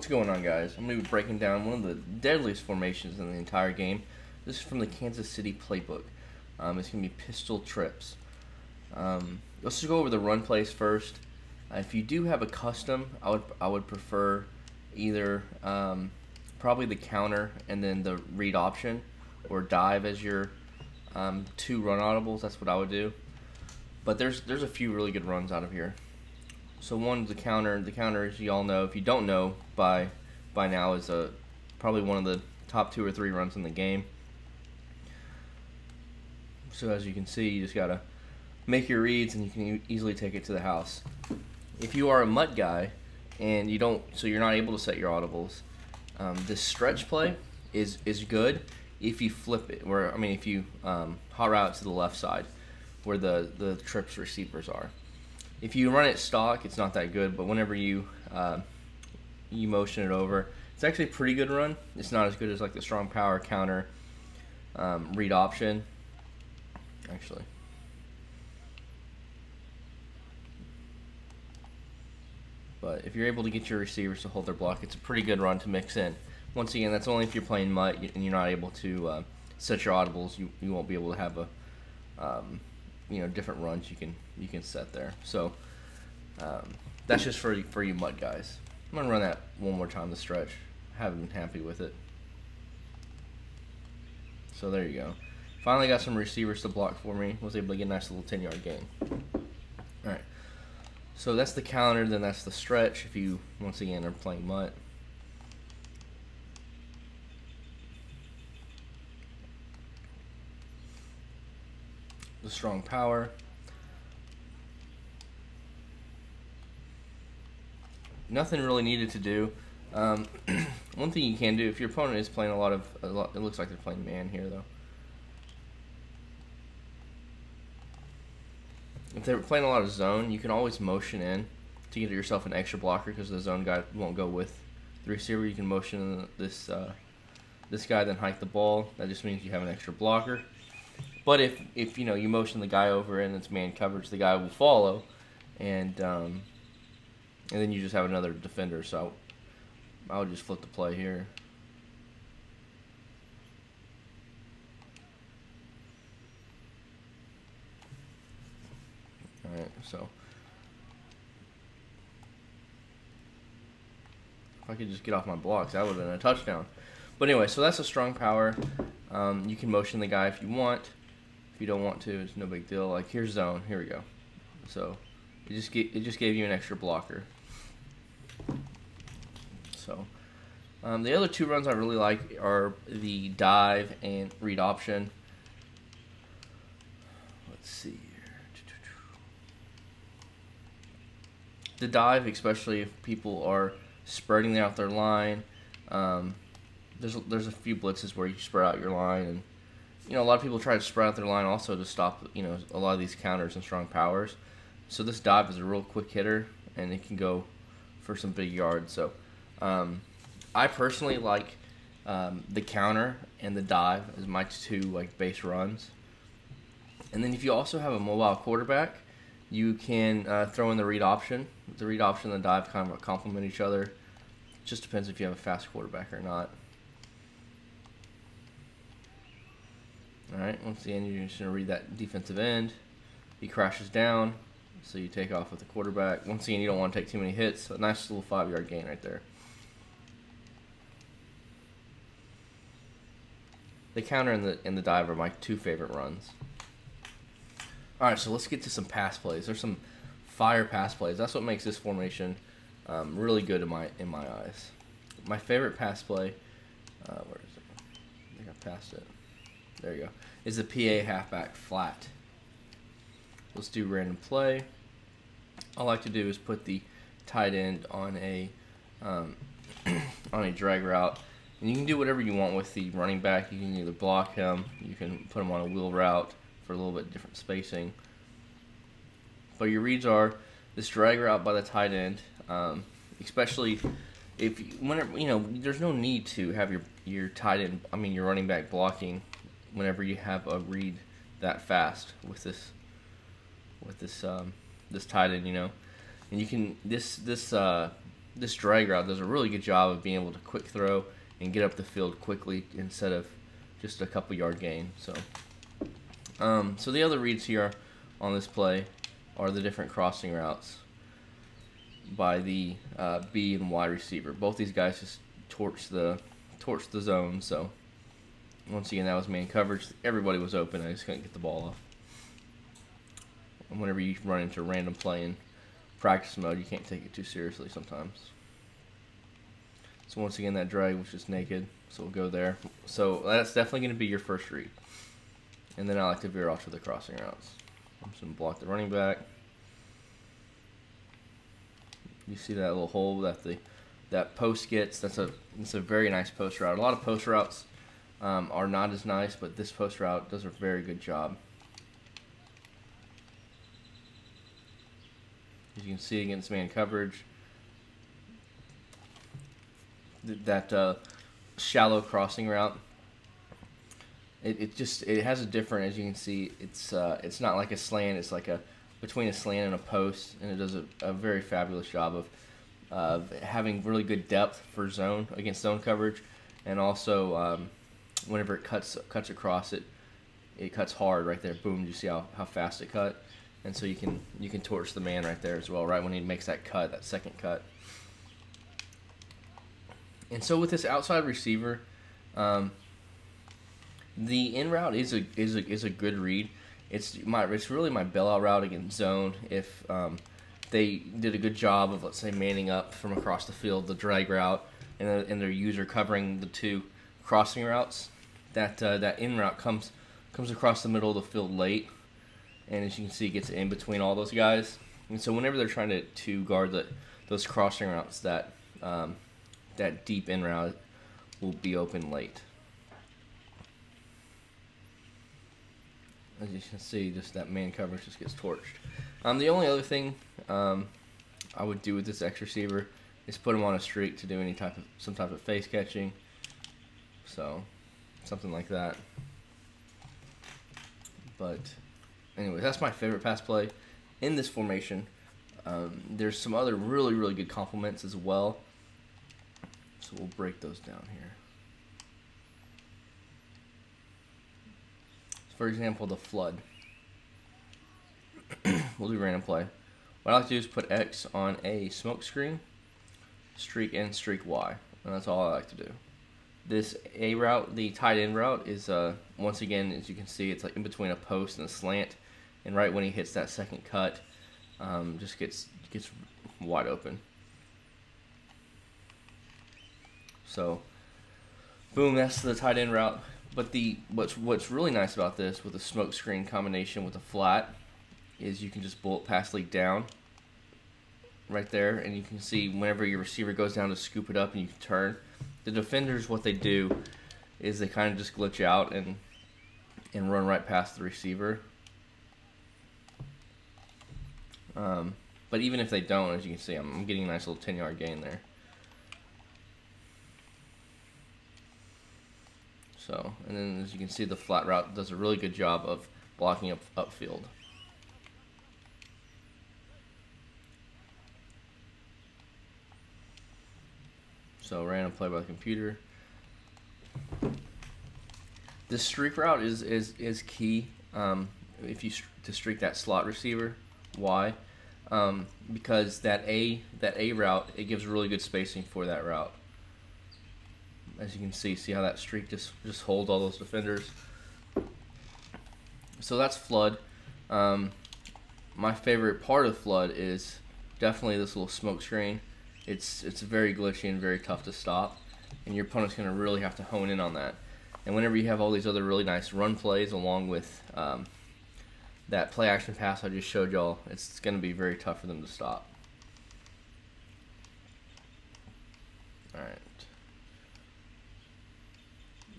going on, guys? I'm going to be breaking down one of the deadliest formations in the entire game. This is from the Kansas City playbook. It's going to be pistol trips. Let's just go over the run plays first. If you do have a custom, I would prefer either probably the counter and then the read option, or dive as your two run audibles. That's what I would do. But there's a few really good runs out of here. So one, the counter. The counter, as you all know, if you don't know by now, is probably one of the top 2 or 3 runs in the game. So as you can see, you just gotta make your reads, and you can easily take it to the house. If you are a MUT guy and you're not able to set your audibles, this stretch play is good if you flip it. If you hot route to the left side where the trips receivers are. If you run it stock, it's not that good, but whenever you motion it over, it's actually a pretty good run. It's not as good as like the strong power counter read option. Actually, but if you're able to get your receivers to hold their block, it's a pretty good run to mix in. Once again, that's only if you're playing MUT and you're not able to set your audibles. You won't be able to have a different runs you can set there. So that's just for you MUT guys. I'm gonna run that one more time. The stretch. Haven't been happy with it. So there you go. Finally got some receivers to block for me. Was able to get a nice little 10-yard gain. All right. So that's the counter. Then that's the stretch. If you once again are playing MUT. The strong power. Nothing really needed to do. One thing you can do, if your opponent is playing a lot, it looks like they're playing man here though. If they're playing a lot of zone, you can always motion in to get yourself an extra blocker, because the zone guy won't go with the receiver. You can motion in this guy, then hike the ball. That just means you have an extra blocker. But if you motion the guy over and it's man coverage, the guy will follow, and then you just have another defender. So I would just flip the play here. All right, so if I could just get off my blocks, that would have been a touchdown. But anyway, so that's a strong power. You can motion the guy if you want. If you don't want to, it's no big deal. Like, here's zone. Here we go. So it just gave you an extra blocker. So the other 2 runs I really like are the dive and read option. Let's see here. The dive, especially if people are spreading out their line. There's a few blitzes where you spread out your line, and a lot of people try to spread out their line also to stop a lot of these counters and strong powers. So this dive is a real quick hitter, and it can go for some big yards. So I personally like the counter and the dive as my 2 base runs. And then if you also have a mobile quarterback, you can throw in the read option. The read option and the dive kind of complement each other. It just depends if you have a fast quarterback or not. Alright, once again, you're just going to read that defensive end. He crashes down, so you take off with the quarterback. Once again, you don't want to take too many hits. So a nice little 5-yard gain right there. The counter and the dive are my 2 favorite runs. Alright, so let's get to some pass plays. There's some fire pass plays. That's what makes this formation really good in my eyes. My favorite pass play, where is it? I think I passed it. There you go. Is the PA halfback flat. Let's do random play. All I like to do is put the tight end on a on a drag route, and you can do whatever you want with the running back. You can either block him, you can put him on a wheel route for a little bit different spacing. But your reads are this drag route by the tight end, especially if there's no need to have your tight end, your running back blocking whenever you have a read that fast with this this tight end, and you can this this drag route does a really good job of being able to quick throw and get up the field quickly instead of just a couple yard gain. So the other reads here on this play are the different crossing routes by the B and Y receiver. Both these guys just torch the zone. So once again, that was man coverage. Everybody was open. I just couldn't get the ball off. And whenever you run into a random play in practice mode, you can't take it too seriously sometimes. So once again, that drag was just naked, so we'll go there. So that's definitely going to be your first read. And then I like to veer off to the crossing routes. I'm just going to block the running back. You see that little hole that post gets? It's a very nice post route. A lot of post routes are not as nice, but this post route does a very good job. As you can see against man coverage, that shallow crossing route, it has a different, as you can see, it's not like a slant, it's like between a slant and a post, and it does a very fabulous job of having really good depth for zone against zone coverage, and also whenever it cuts across it cuts hard right there. Boom! You see how fast it cut, and so you can torch the man right there as well, right when he makes that cut, that second cut. And so with this outside receiver, the in route is a good read. It's really my bailout route against zone. If they did a good job of, let's say, manning up from across the field, the drag route, and their user covering the two crossing routes, that in route comes across the middle of the field late, and as you can see, it gets in between all those guys. And so whenever they're trying to guard those crossing routes, that deep in route will be open late. As you can see, just that man coverage just gets torched. The only other thing I would do with this X receiver is put him on a streak to do some type of face catching. So something like that. But anyway, that's my favorite pass play in this formation. There's some other really good complements as well. So we'll break those down here. For example, the flood. We'll do random play. What I like to do is put X on a smoke screen, streak and streak Y, and that's all I like to do. This A route, the tight end route, is once again, as you can see, it's like in between a post and a slant, and right when he hits that second cut, just gets wide open. So, boom, that's the tight end route. But what's really nice about this with the smoke screen combination with the flat is you can just bullet pass leak down right there, and you can see whenever your receiver goes down to scoop it up and you can turn. The defenders, what they do is they kind of just glitch out and run right past the receiver. But even if they don't, as you can see, I'm getting a nice little 10-yard gain there. So, and then as you can see, the flat route does a really good job of blocking up upfield. So, random play by the computer. This streak route is key if you to streak that slot receiver. Why? Because that A route, it gives really good spacing for that route. As you can see how that streak just holds all those defenders. So that's flood. My favorite part of flood is definitely this little smoke screen. It's very glitchy and very tough to stop, and your opponent's going to really have to hone in on that. And whenever you have all these other really nice run plays along with that play action pass I just showed y'all, it's going to be very tough for them to stop. Alright.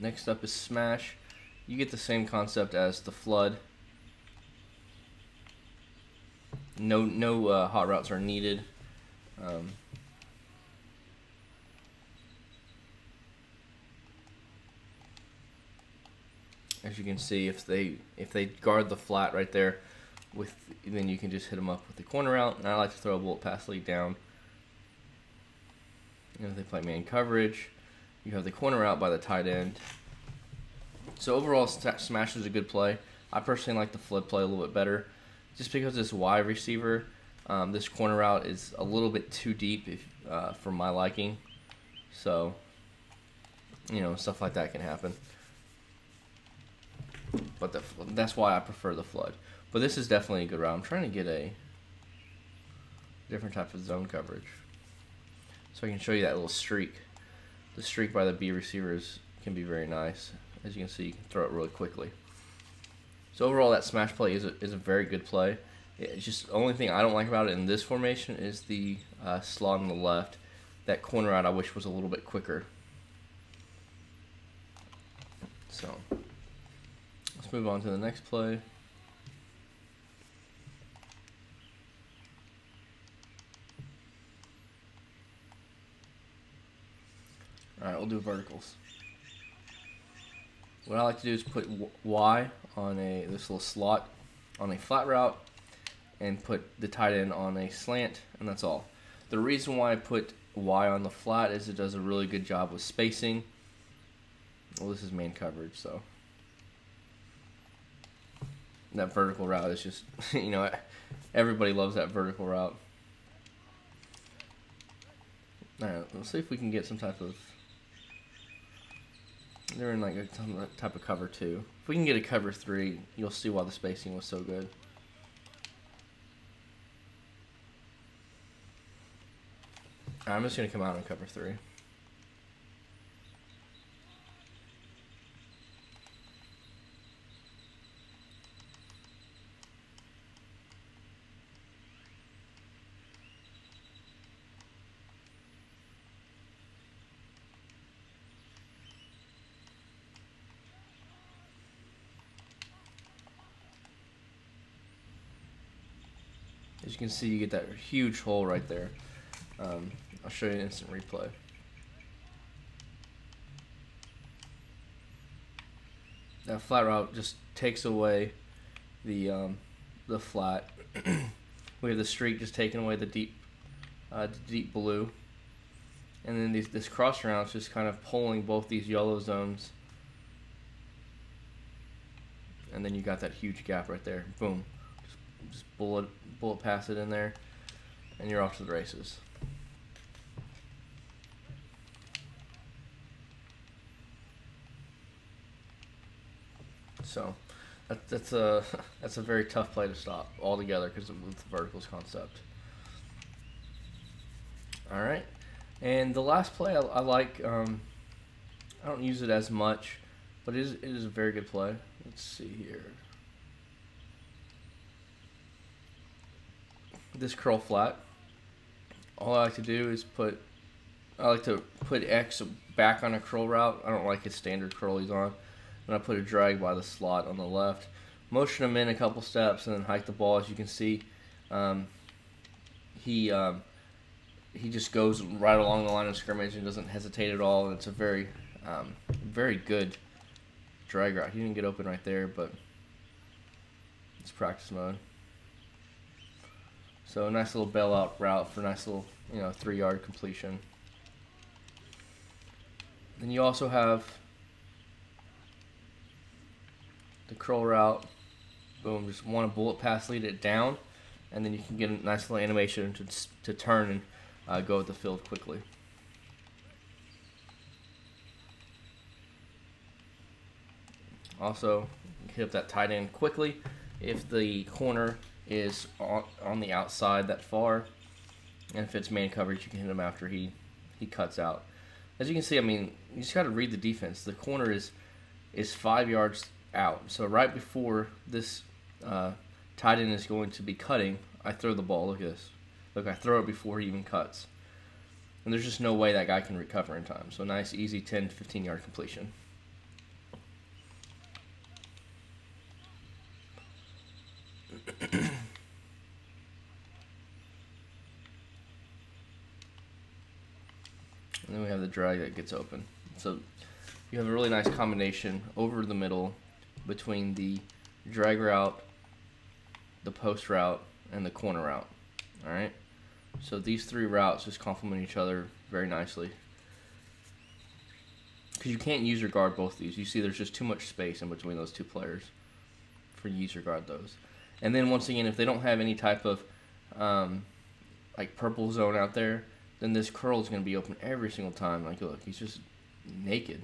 Next up is smash. You get the same concept as the flood. No hot routes are needed. As you can see, if they guard the flat right there, then you can just hit them up with the corner out. And I like to throw a bullet pass lead down. if they play man coverage, you have the corner route by the tight end. So overall, smash is a good play. I personally like the flood play a little bit better, just because this wide receiver, this corner route is a little bit too deep for my liking. So, stuff like that can happen. But that's why I prefer the flood. But this is definitely a good route. I'm trying to get a different type of zone coverage, so I can show you that little streak. The streak by the B receivers can be very nice. As you can see, you can throw it really quickly. So overall, that smash play is a very good play. It's just the only thing I don't like about it in this formation is the slot on the left. That corner out I wish was a little bit quicker. So let's move on to the next play. Alright, we'll do verticals. What I like to do is put Y on this little slot on a flat route and put the tight end on a slant, and that's all. The reason why I put Y on the flat is it does a really good job with spacing. Well, this is man coverage, so that vertical route is just, everybody loves that vertical route. Alright, let's see if we can get some type of... They're in like a type of cover 2. If we can get a cover 3, you'll see why the spacing was so good. I'm just going to come out and cover 3. As you can see, you get that huge hole right there. I'll show you an instant replay. That flat route just takes away the flat. We have the streak just taking away the deep blue, and then this cross route is just kind of pulling both these yellow zones, and then you got that huge gap right there. Boom, just bullet pass it in there, and you're off to the races. So that's a very tough play to stop altogether because of the verticals concept. All right, and the last play I like. I don't use it as much, but it is a very good play. Let's see here. This curl flat. All I like to do is put X back on a curl route. I don't like his standard curl he's on. And I put a drag by the slot on the left. Motion him in a couple steps and then hike the ball. As you can see, he just goes right along the line of scrimmage and doesn't hesitate at all. And it's a very good drag route. He didn't get open right there, but it's practice mode. So a nice little bailout route for a nice little 3-yard completion. Then you also have the curl route. Boom, just want a bullet pass, lead it down, and then you can get a nice little animation to turn and go with the field quickly. Also, hit up that tight end quickly if the corner is on the outside that far, and if it's man coverage, you can hit him after he cuts out. As you can see, I mean, you just got to read the defense. The corner is 5 yards out, so right before this tight end is going to be cutting, I throw the ball. Look at this. Look, I throw it before he even cuts, and there's just no way that guy can recover in time. So nice, easy 10 to 15 yard completion. And then we have the drag that gets open. So you have a really nice combination over the middle between the drag route, the post route, and the corner route. All right. So these three routes just complement each other very nicely. Because you can't user guard both of these. You see there's just too much space in between those two players for user guard those. And then once again, if they don't have any type of like purple zone out there, then this curl is going to be open every single time. Like, look, he's just naked.